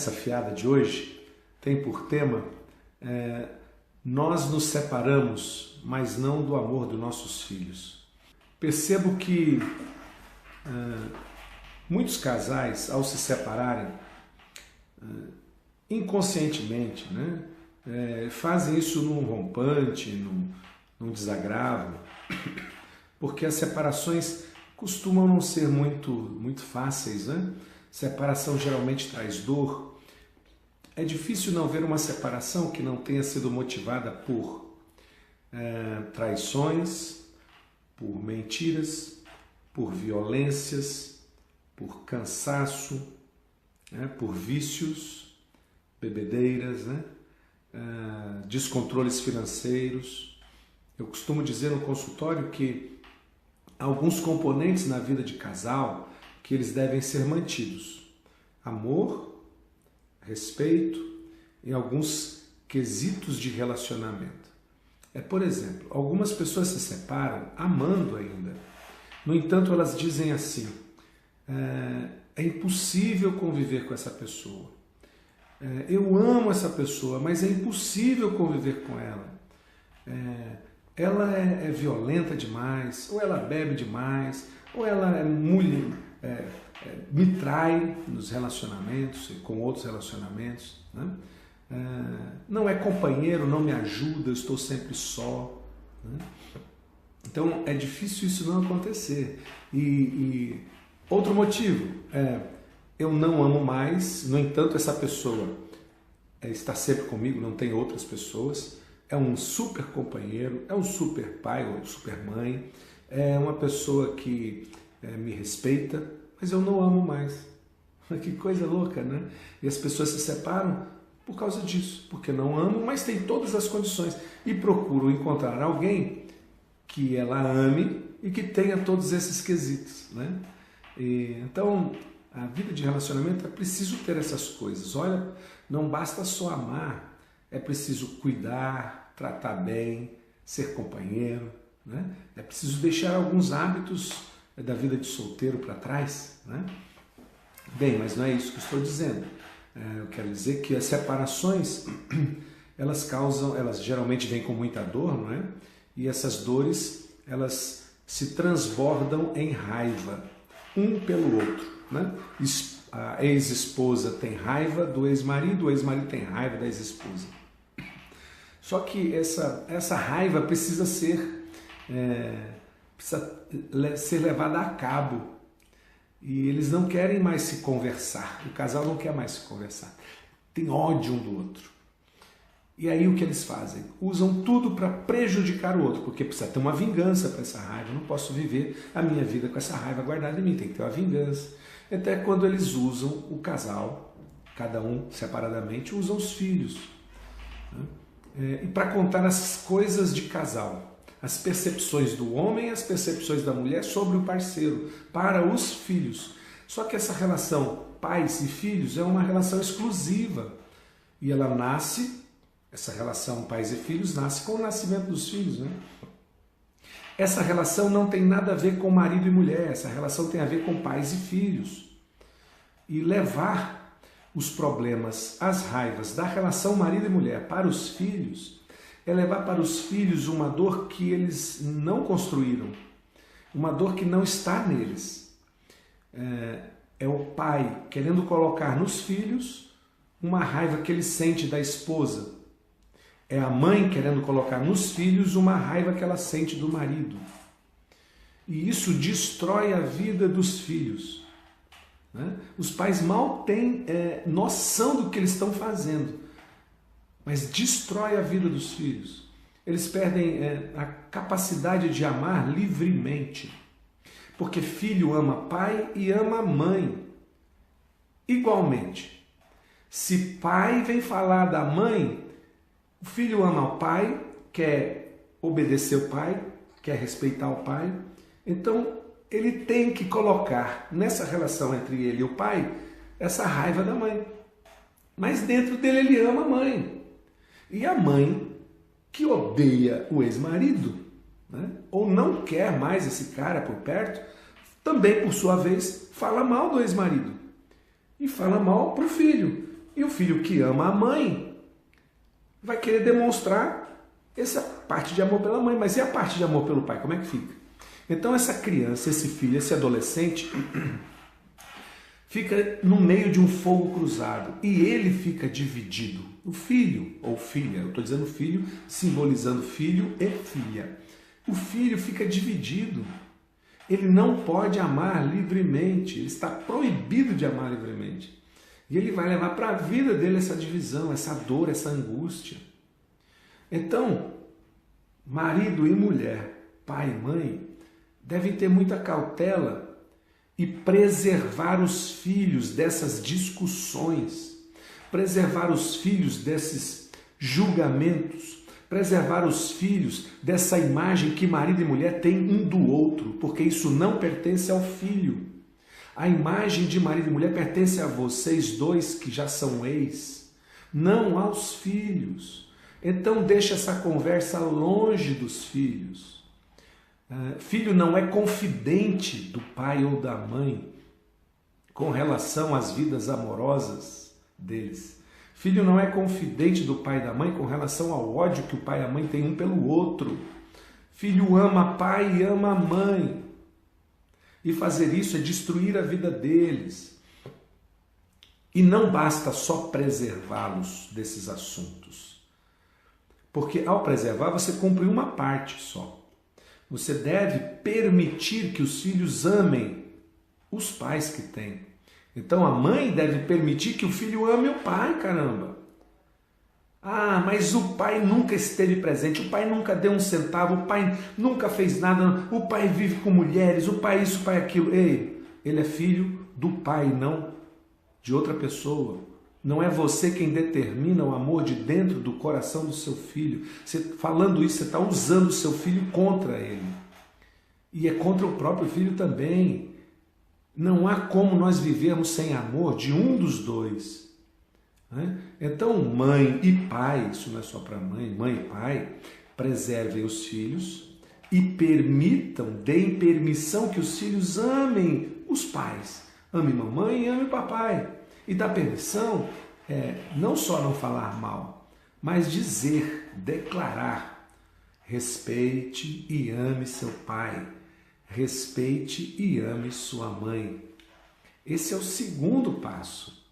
conversa fiada de hoje tem por tema nós nos separamos, mas não do amor dos nossos filhos. Percebo que muitos casais, ao se separarem, inconscientemente, fazem isso num rompante, num desagravo, porque as separações costumam não ser muito fáceis, Separação geralmente traz dor. É difícil não ver uma separação que não tenha sido motivada por traições, por mentiras, por violências, por cansaço, por vícios, bebedeiras, descontroles financeiros. Eu costumo dizer no consultório que há alguns componentes na vida de casal que eles devem ser mantidos. Amor, respeito e alguns quesitos de relacionamento. Por exemplo, algumas pessoas se separam amando ainda. No entanto, elas dizem assim, é impossível conviver com essa pessoa. Eu amo essa pessoa, mas é impossível conviver com ela. Ela é violenta demais, ou ela bebe demais, ou ela me trai nos relacionamentos, com outros relacionamentos. Não é companheiro, não me ajuda, eu estou sempre só. Então é difícil isso não acontecer. E outro motivo eu não amo mais, no entanto essa pessoa está sempre comigo, não tem outras pessoas, é um super companheiro, é um super pai ou super mãe, é uma pessoa que me respeita, mas eu não amo mais. Que coisa louca, né? E as pessoas se separam por causa disso, porque não amam, mas tem todas as condições e procuram encontrar alguém que ela ame e que tenha todos esses quesitos, Então, a vida de relacionamento é preciso ter essas coisas. Olha, não basta só amar, é preciso cuidar, tratar bem, ser companheiro, É preciso deixar alguns hábitos da vida de solteiro para trás, Bem, mas não é isso que eu estou dizendo. Eu quero dizer que as separações, elas geralmente vêm com muita dor, E essas dores, elas se transbordam em raiva, um pelo outro, A ex-esposa tem raiva do ex-marido, o ex-marido tem raiva da ex-esposa. Só que essa raiva precisa ser levada a cabo. E eles não querem mais se conversar. O casal não quer mais se conversar. Tem ódio um do outro. E aí o que eles fazem? Usam tudo para prejudicar o outro, porque precisa ter uma vingança para essa raiva. Eu não posso viver a minha vida com essa raiva guardada em mim, tem que ter uma vingança. Até quando eles usam o casal, cada um separadamente, usam os filhos. E para contar as coisas de casal, as percepções do homem e as percepções da mulher sobre o parceiro, para os filhos. Só que essa relação pais e filhos é uma relação exclusiva. E ela nasce, essa relação pais e filhos, nasce com o nascimento dos filhos. Essa relação não tem nada a ver com marido e mulher, essa relação tem a ver com pais e filhos. E levar os problemas, as raivas da relação marido e mulher para os filhos é levar para os filhos uma dor que eles não construíram, uma dor que não está neles. É o pai querendo colocar nos filhos uma raiva que ele sente da esposa. É a mãe querendo colocar nos filhos uma raiva que ela sente do marido. E isso destrói a vida dos filhos. Os pais mal têm noção do que eles estão fazendo, mas destrói a vida dos filhos. Eles perdem a capacidade de amar livremente, porque filho ama pai e ama mãe igualmente. Se pai vem falar da mãe, o filho ama o pai, quer obedecer o pai, quer respeitar o pai, então ele tem que colocar nessa relação entre ele e o pai essa raiva da mãe. Mas dentro dele ele ama a mãe. E a mãe que odeia o ex-marido, ou não quer mais esse cara por perto, também, por sua vez, fala mal do ex-marido. E fala mal para o filho. E o filho que ama a mãe vai querer demonstrar essa parte de amor pela mãe, mas e a parte de amor pelo pai? Como é que fica? Então essa criança, esse filho, esse adolescente fica no meio de um fogo cruzado e ele fica dividido. O filho ou filha, eu estou dizendo filho, simbolizando filho e filha. O filho fica dividido. Ele não pode amar livremente, ele está proibido de amar livremente. E ele vai levar para a vida dele essa divisão, essa dor, essa angústia. Então, marido e mulher, pai e mãe, devem ter muita cautela e preservar os filhos dessas discussões, preservar os filhos desses julgamentos, preservar os filhos dessa imagem que marido e mulher têm um do outro, porque isso não pertence ao filho. A imagem de marido e mulher pertence a vocês dois que já são ex, não aos filhos. Então deixa essa conversa longe dos filhos. Filho não é confidente do pai ou da mãe com relação às vidas amorosas deles. Filho não é confidente do pai e da mãe com relação ao ódio que o pai e a mãe têm um pelo outro. Filho ama pai e ama mãe. E fazer isso é destruir a vida deles. E não basta só preservá-los desses assuntos. Porque ao preservar, você cumpre uma parte só. Você deve permitir que os filhos amem os pais que têm. Então a mãe deve permitir que o filho ame o pai, caramba. Ah, mas o pai nunca esteve presente, o pai nunca deu um centavo, o pai nunca fez nada, o pai vive com mulheres, o pai isso, o pai aquilo. Ei, ele é filho do pai, não de outra pessoa. Não é você quem determina o amor de dentro do coração do seu filho. Você, falando isso, você está usando o seu filho contra ele. E é contra o próprio filho também. Não há como nós vivermos sem amor de um dos dois. Então, mãe e pai, isso não é só para mãe e pai, preservem os filhos e permitam, deem permissão que os filhos amem os pais. Ame mamãe e ame papai. E dá permissão, não só não falar mal, mas dizer, declarar, respeite e ame seu pai, respeite e ame sua mãe. Esse é o segundo passo.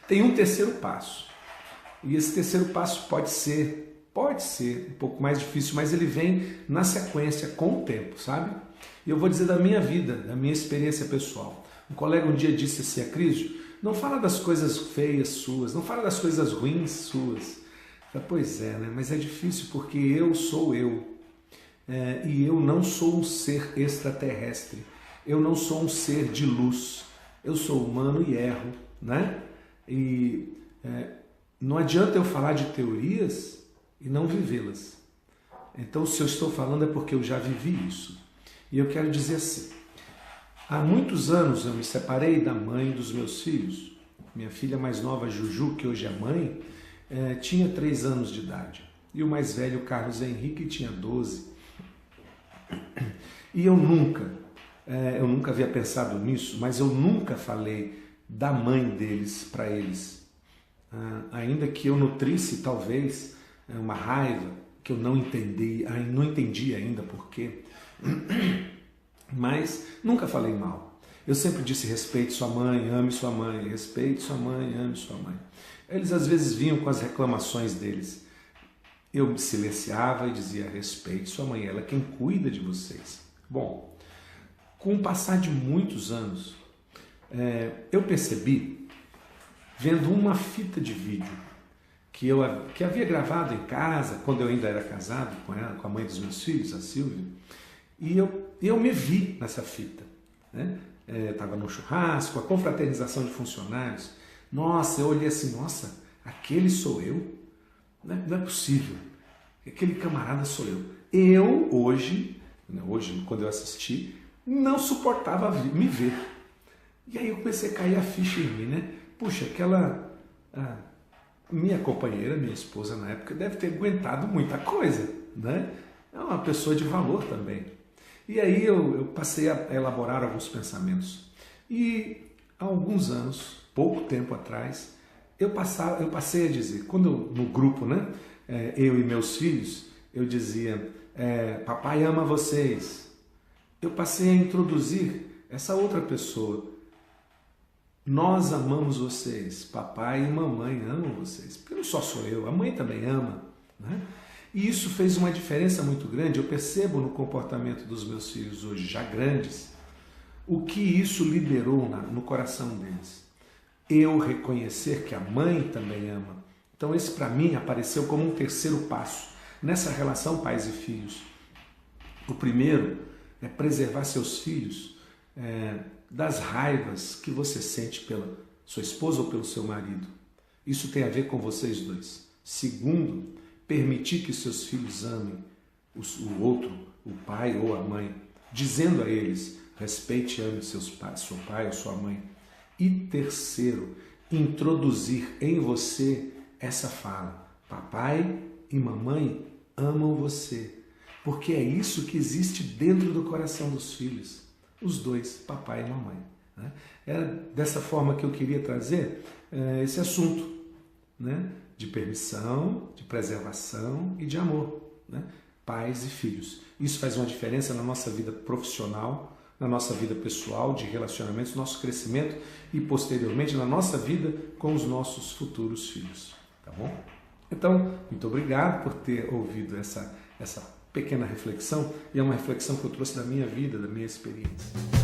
Tem um terceiro passo, e esse terceiro passo pode ser um pouco mais difícil, mas ele vem na sequência com o tempo, sabe? E eu vou dizer da minha vida, da minha experiência pessoal. Um colega um dia disse assim: Acrísio, não fala das coisas feias suas, não fala das coisas ruins suas. Eu falei, pois é, né? Mas é difícil porque eu sou eu. E eu não sou um ser extraterrestre. Eu não sou um ser de luz. Eu sou humano e erro, né? E não adianta eu falar de teorias e não vivê-las. Então, se eu estou falando é porque eu já vivi isso. E eu quero dizer assim: há muitos anos eu me separei da mãe dos meus filhos. Minha filha mais nova, Juju, que hoje é mãe, tinha 3 anos de idade. E o mais velho, Carlos Henrique, tinha 12. E eu nunca havia pensado nisso, mas eu nunca falei da mãe deles para eles. Ainda que eu nutrisse, talvez, uma raiva que eu não entendi ainda por quê. Mas nunca falei mal. Eu sempre disse: respeite sua mãe, ame sua mãe, respeite sua mãe, ame sua mãe. Eles às vezes vinham com as reclamações deles. Eu me silenciava e dizia: respeite sua mãe, ela é quem cuida de vocês. Bom, com o passar de muitos anos, eu percebi, vendo uma fita de vídeo que havia gravado em casa, quando eu ainda era casado com ela, com a mãe dos meus filhos, a Silvia, e eu me vi nessa fita. Estava num churrasco, a confraternização de funcionários. Nossa, eu olhei assim: nossa, aquele sou eu? Não é possível. Aquele camarada sou eu. Eu, hoje, quando eu assisti, não suportava me ver. E aí eu comecei a cair a ficha em mim, né? Puxa, minha companheira, minha esposa na época, deve ter aguentado muita coisa, né? É uma pessoa de valor também. E aí eu passei a elaborar alguns pensamentos. E há alguns anos, pouco tempo atrás, eu passei a dizer, quando no grupo, né, eu e meus filhos, eu dizia, papai ama vocês. Eu passei a introduzir essa outra pessoa. Nós amamos vocês, papai e mamãe amam vocês. Porque não só sou eu, a mãe também ama, né? E isso fez uma diferença muito grande. Eu percebo no comportamento dos meus filhos hoje, já grandes, o que isso liberou no coração deles. Eu reconhecer que a mãe também ama. Então esse para mim apareceu como um terceiro passo nessa relação pais e filhos. O primeiro é preservar seus filhos das raivas que você sente pela sua esposa ou pelo seu marido. Isso tem a ver com vocês dois. Segundo, permitir que seus filhos amem o outro, o pai ou a mãe, dizendo a eles, respeite e ame seu pai ou sua mãe. E terceiro, introduzir em você essa fala. Papai e mamãe amam você. Porque é isso que existe dentro do coração dos filhos. Os dois, papai e mamãe. Né? É dessa forma que eu queria trazer esse assunto, né? De permissão, de preservação e de amor. Né? Pais e filhos. Isso faz uma diferença na nossa vida profissional, na nossa vida pessoal, de relacionamentos, nosso crescimento e, posteriormente, na nossa vida com os nossos futuros filhos. Tá bom? Então, muito obrigado por ter ouvido essa pequena reflexão, e é uma reflexão que eu trouxe da minha vida, da minha experiência.